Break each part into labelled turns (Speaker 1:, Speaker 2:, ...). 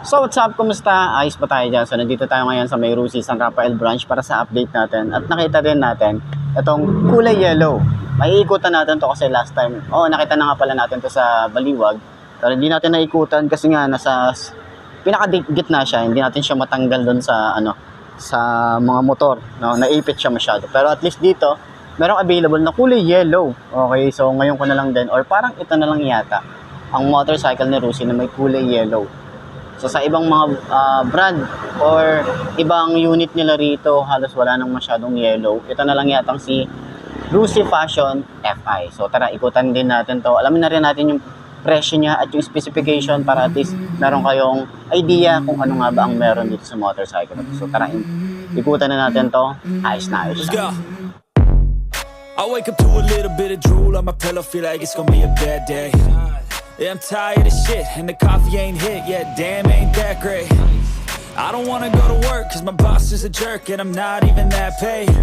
Speaker 1: So what's up, kumusta? Ayos ba tayo dyan? So nandito tayo ngayon sa May Rusi, San Rafael branch para sa update natin. At nakita din natin itong kulay yellow. Maiikutan natin to kasi last time, nakita na nga pala natin to sa Baliwag. Pero hindi natin naikutan kasi nga nasa pinaka-gitna siya. Hindi natin siya matanggal doon sa sa mga motor, no? Naipit siya masyado. Pero at least dito, merong available na kulay yellow. Okay, so ngayon ko na lang din, or parang ito na lang yata, ang motorcycle ni Rusi na may kulay yellow. So sa ibang mga brand or ibang unit nila rito, halos wala nang masyadong yellow. Ito na lang yatang si Rusi Fashion FI. So tara, ikutan din natin to. Alamin na rin natin yung presyo niya at yung specification para at least meron kayong idea kung ano nga ba ang meron dito sa motorcycle. So tara, ikutan na natin to. Ayos na ayos na.
Speaker 2: I wake up to a little bit of drool on my pillow, feel like it's gonna be a bad day. Yeah, I'm tired of shit, and the coffee ain't hit yet, damn, ain't that great. I don't wanna go to work, cause my boss is a jerk, and I'm not even that paid.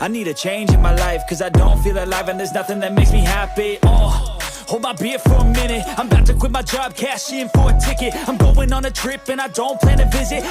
Speaker 2: I need a change in my life, cause I don't feel alive, and there's nothing that makes me happy. Hold my beer for a minute, I'm about to quit my job, cash in for a ticket. I'm going on a trip, and I don't plan to visit.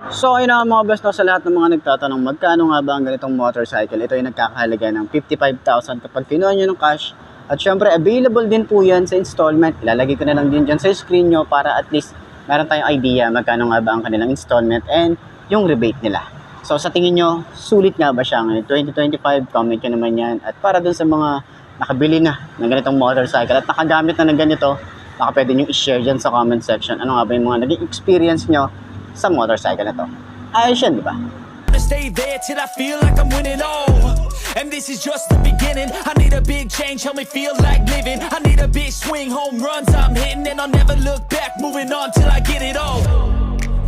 Speaker 1: So ayun na mga boss, no, sa lahat ng mga nagtatanong magkano nga ba ang ganitong motorcycle, ito ay nagkakahalaga ng 55,000 kapag kinuha nyo ng cash. At syempre available din po yan sa installment. Ilalagay ko na lang din dyan sa screen nyo para at least meron tayong idea magkano nga ba ang kanilang installment and yung rebate nila. So sa tingin nyo, sulit nga ba siya ngayon 2025? Comment nyo naman yan. At para dun sa mga nakabili na ng ganitong motorcycle at nakagamit na ng ganito, baka pwede nyo i-share dyan sa comment section ano nga ba yung mga naging experience nyo sa motorcycle na to. Ayos yan, di ba?
Speaker 2: Stay there till I feel like I'm winning, and this is just the beginning. I need a big change, help me feel like living. I need a big swing, home runs I'm hitting, and I'll never look back, moving on till I get it all.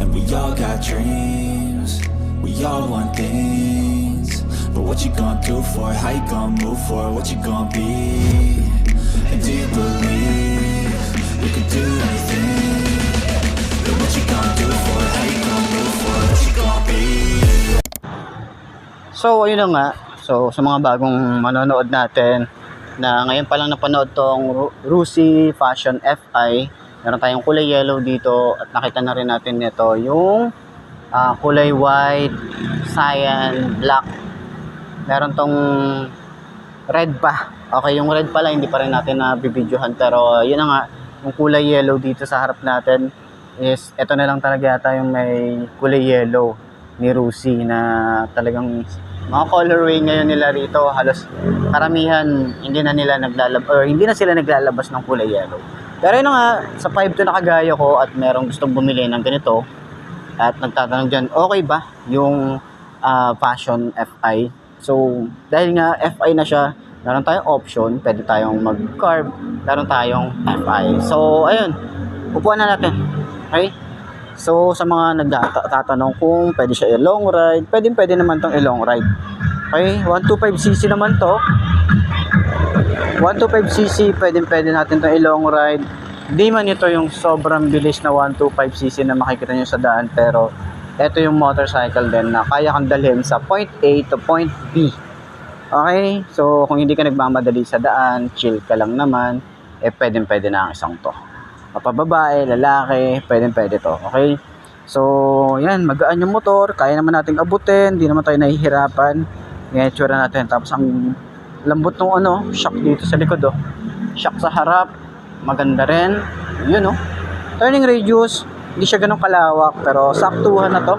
Speaker 2: And we all got dreams, we all want things, but what you gonna do for it? How you gonna move for it? What you gonna be? And do you believe you can do anything? What you gonna do for it? How you gonna move for it? What you gonna be?
Speaker 1: So ayun na nga. So sa mga bagong manonood natin na ngayon pa lang napanood tong Rusi Fashion FI, meron tayong kulay yellow dito at nakita na rin natin nito yung kulay white, cyan, black. Meron tong red pa. Okay, yung red pala hindi pa rin natin na bibidyohan, pero yun na nga, yung kulay yellow dito sa harap natin is ito na lang talaga yata yung may kulay yellow ni Rusi na talagang mga colorway ngayon nila rito. Halos karamihan hindi na sila naglalabas ng kulay yellow. Pero yun nga, sa 5 to nakagaya ko at merong gustong bumili ng ganito at nagtatanong dyan, okay ba yung Fashion FI? So dahil nga FI na siya, meron tayong option, pwede tayong mag-carb, meron tayong FI. So ayun, upuan na natin. Okay? So sa mga nagtatanong kung pwede siya i-long ride, pwede naman tong i-long ride. Okay, 125cc naman to. 125cc, pwede natin tong i-long ride. Hindi man ito yung sobrang bilis na 125cc na makikita nyo sa daan, pero ito yung motorcycle din na kaya kang dalhin sa point A to point B. Okay, so kung hindi ka nagmamadali sa daan, chill ka lang naman, pwede na ang isang to. Papababae, lalaki, pwede to. Okay? So, yan, magaan yung motor, kaya naman nating abutin, hindi naman tayo nahihirapan. Yan, itsura natin. Tapos ang lambot ng shock dito sa likod, shock sa harap, maganda rin. Yun, turning radius, hindi siya ganun kalawak, pero saktuhan na to.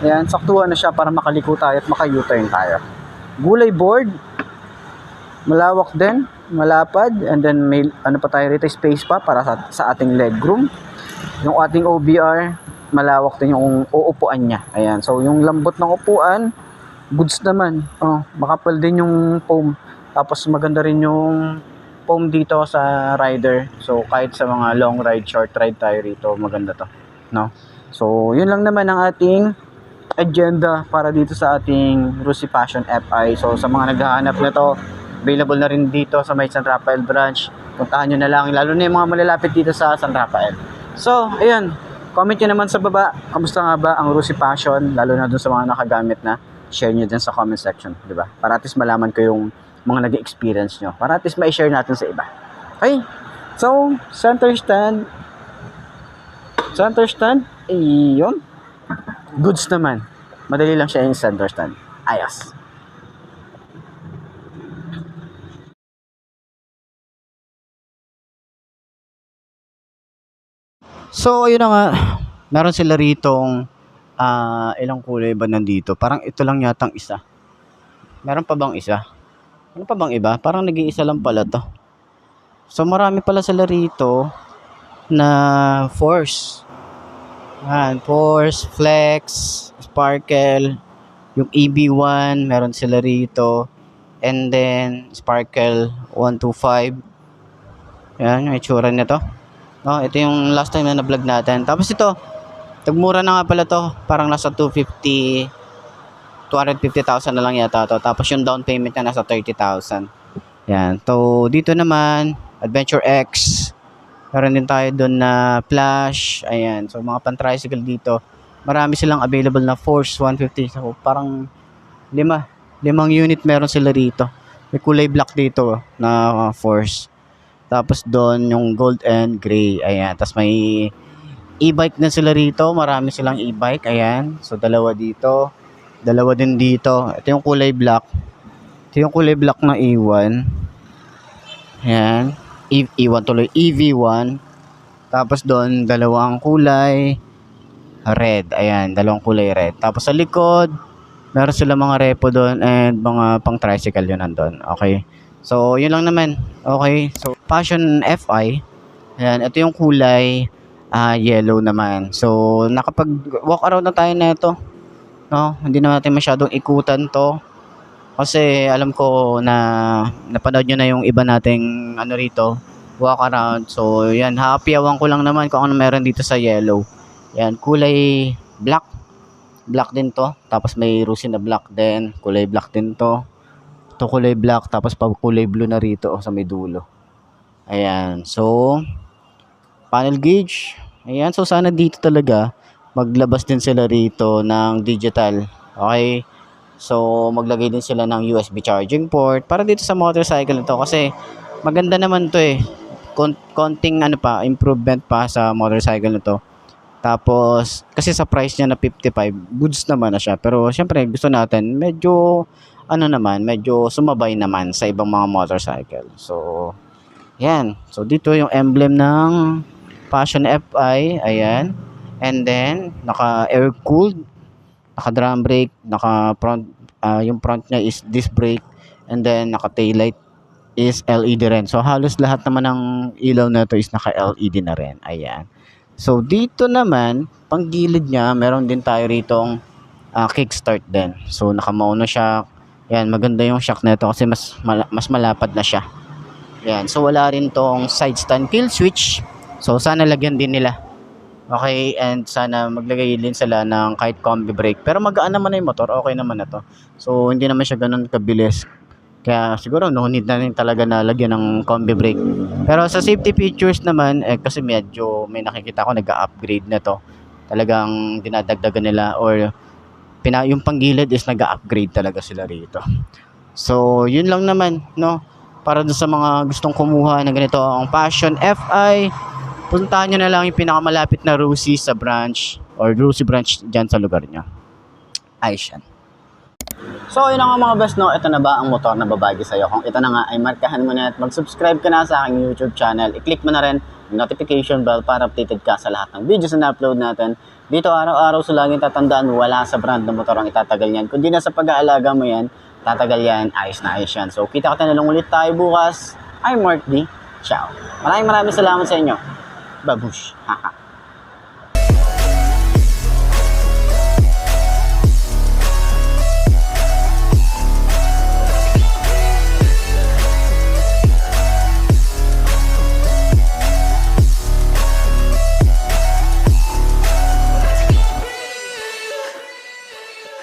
Speaker 1: Yan, saktuhan na siya para makaliko tayo at maka-U-turn tayo. Gulay board, malawak din, malapad, and then may pa tayo rito, space pa para sa ating legroom. Yung ating OBR, malawak din yung uupuan niya. Ayan, so yung lambot ng upuan, goods naman. Makapal din yung foam. Tapos maganda rin yung foam dito sa rider. So kahit sa mga long ride, short ride tayo rito, maganda to, no? So yun lang naman ang ating agenda para dito sa ating Rusi Fashion FI. So sa mga naghahanap nito, available na rin dito sa may San Rafael branch. Puntahan nyo na lang, lalo na yung mga malalapit dito sa San Rafael. So, ayun, Comment nyo naman sa baba, kamusta nga ba ang Rusi Passion, lalo na dun sa mga nakagamit na. Share nyo din sa comment section, di ba? Para at least malaman ko yung mga nag-experience nyo. Para at least ma-share natin sa iba. Okay? So, center stand, iyon. Goods naman. Madali lang siya yung center stand. Ayos. So, ayun na nga. Meron sila ritong ilang kulay ba nandito? Parang ito lang yatang isa. Meron pa bang isa? Ano pa bang iba? Parang nag-iisa lang pala to. So, marami pala sila rito na Force. Yan, Force, Flex, Sparkle, yung EB1, meron sila rito. And then, Sparkle 125. Yan, yung itsura nito. No, ito yung last time na na-vlog natin. Tapos ito, tagmura na nga pala to. Parang nasa 250,000 na lang yata to. Tapos yung down payment na nasa 30,000. Yan. So, dito naman, Adventure X. Meron din tayo doon na Flash. Ayan. So, mga pan-tricycle dito. Marami silang available na Force 150. So, parang limang unit meron sila rito. May kulay black dito na Force. Tapos doon yung gold and gray. Ayan. Tapos may e-bike na sila rito. Marami silang e-bike. Ayan. So, dalawa dito. Dalawa din dito. Ito yung kulay black. Ito yung kulay black na E1. Ayan. E1 tuloy. EV1. Tapos doon, dalawang kulay red. Ayan. Dalawang kulay red. Tapos sa likod, meron sila mga repo doon and mga pang tricycle yun nandun. Okay. So, yun lang naman. Okay. So, Passion FI. Ayan. Ito yung kulay yellow naman. So, nakapag-walk around na tayo na ito. No? Hindi na natin masyadong ikutan to. Kasi alam ko na napanood nyo na yung iba nating rito. Walk around. So, yan. Happy-awan ko lang naman kung ano meron dito sa yellow. Yan. Kulay black. Black din to. Tapos may Rusi na black din. Kulay black din to. Ito kulay black. Tapos pag kulay blue na rito sa may dulo. Ayan. So, panel gauge. Ayan. So, sana dito talaga maglabas din sila rito ng digital. Okay. So, maglagay din sila ng USB charging port para dito sa motorcycle nito. Kasi, maganda naman to eh. Konting improvement pa sa motorcycle nito. Tapos, kasi sa price niya na 55, goods naman na siya. Pero, syempre, gusto natin, medyo sumabay naman sa ibang mga motorcycle. So, yan. So, dito yung emblem ng Passion FI. Ayan. And then, naka-air-cooled, naka-drum brake, naka-front, yung front niya is disc brake. And then, naka-taillight is LED rin. So, halos lahat naman ng ilaw na ito is naka-LED na rin. Ayan. So, dito naman, pang gilid niya, meron din tayo ritong kickstart din. So, naka-mono shock. Ayan, maganda yung shock na ito kasi mas malapad na siya. Ayan. So, wala rin tong side stand kill switch. So, sana lagyan din nila. Okay, and sana maglagay din sila ng kahit combi brake. Pero magaan naman na yung motor, okay naman na to. So, hindi naman siya ganun kabilis. Kaya siguro no need na rin talaga na lagyan ng combi brake. Pero sa safety features naman, kasi medyo may nakikita ko nag-upgrade na to. Talagang dinadagdagan nila or yung panggilid is nag-upgrade talaga sila rito. So, yun lang naman, no? Para dun sa mga gustong kumuha ng ganito ang Passion FI, puntahan nyo na lang yung pinakamalapit na Rusi sa branch or Rusi branch dyan sa lugar nyo. Ayos yan. So, yun na nga mga best, no? Ito na ba ang motor na babagi sa'yo? Kung ito na nga ay markahan mo na at mag-subscribe ka na sa aking YouTube channel. I-click mo na rin yung notification bell para updated ka sa lahat ng videos na na-upload natin. Dito araw-araw so laging tatandaan, wala sa brand ng motor ang itatagal yan. Kundi na sa pag-aalaga mo yan, tatagal yan, ayos na ayos yan. So, kita ka na lang ulit tayo bukas. I'm Mark D. Ciao. Maraming salamat sa inyo. Babush. Haha.